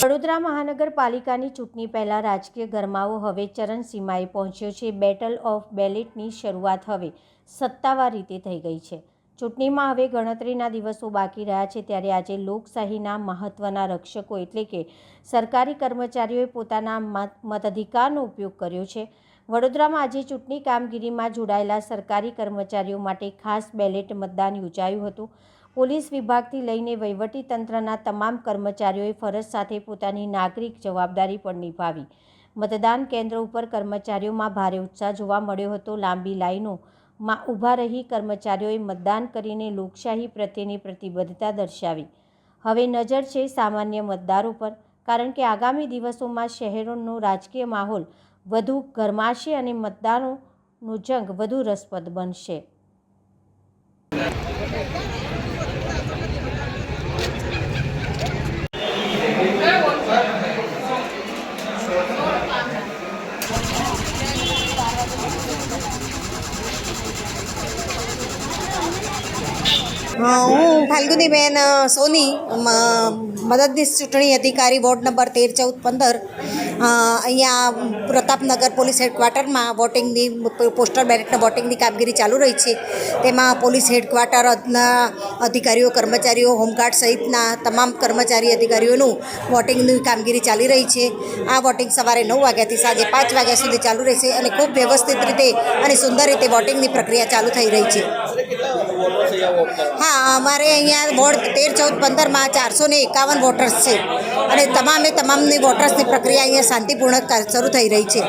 વડોદરા મહાનગરપાલિકાની ચૂંટણી પહેલા રાજકીય ગરમાવો હવે ચરમસીમાએ પહોંચ્યો છે। બેટલ ઓફ બેલેટની શરૂઆત હવે સત્તાવાર રીતે થઈ ગઈ છે। ચૂંટણીમાં હવે ગણતરીના દિવસો બાકી રહ્યા છે, ત્યારે આજે લોકશાહીના મહત્વના રક્ષકો એટલે કે સરકારી કર્મચારીઓએ પોતાના મતાધિકારનો ઉપયોગ કર્યો છે। વડોદરામાં આજે ચૂંટણી કામગીરીમાં જોડાયેલા સરકારી કર્મચારીઓ માટે ખાસ બેલેટ મતદાન યોજાયું હતું। પોલીસ વિભાગથી લઈને વહીવટી તંત્રના તમામ કર્મચારીઓએ ફરજ સાથે પોતાની નાગરિક જવાબદારી પણ નિભાવી। મતદાન કેન્દ્ર ઉપર કર્મચારીઓમાં ભારે ઉત્સાહ જોવા મળ્યો હતો। લાંબી લાઈનોમાં ઊભા રહી કર્મચારીઓએ મતદાન કરીને લોકશાહી પ્રત્યેની પ્રતિબદ્ધતા દર્શાવી। હવે નજર છે સામાન્ય મતદારો પર, કારણ કે આગામી દિવસોમાં શહેરનો રાજકીય માહોલ વધુ ગરમાશે અને મતદારોનો જંગ વધુ રસપ્રદ બનશે। હું ફાલ્ગુનીબેન સોની, મદદનીશ ચૂંટણી અધિકારી વોર્ડ નંબર 13, 14, 15 અહીંયા પ્રતાપનગર પોલીસ હેડક્વાર્ટરમાં વોટિંગની પોસ્ટલ બેલેટના વોટિંગની કામગીરી ચાલુ રહી છે। તેમાં પોલીસ હેડક્વાર્ટરના અધિકારીઓ, કર્મચારીઓ, હોમગાર્ડ સહિતના તમામ કર્મચારી અધિકારીઓનું વોટિંગની કામગીરી ચાલી રહી છે। આ વોટિંગ સવારે 9 વાગ્યાથી સાંજે 5 વાગ્યા સુધી ચાલુ રહેશે અને ખૂબ વ્યવસ્થિત રીતે અને સુંદર રીતે વોટિંગની પ્રક્રિયા ચાલુ થઈ રહી છે। હા, અમારે અહીંયા વોર્ડ 13, 14, 15માં 451 વોટર્સ છે અને તમામની વોટર્સની પ્રક્રિયા અહીંયા શાંતિપૂર્ણક શરૂ થઈ રહી છે।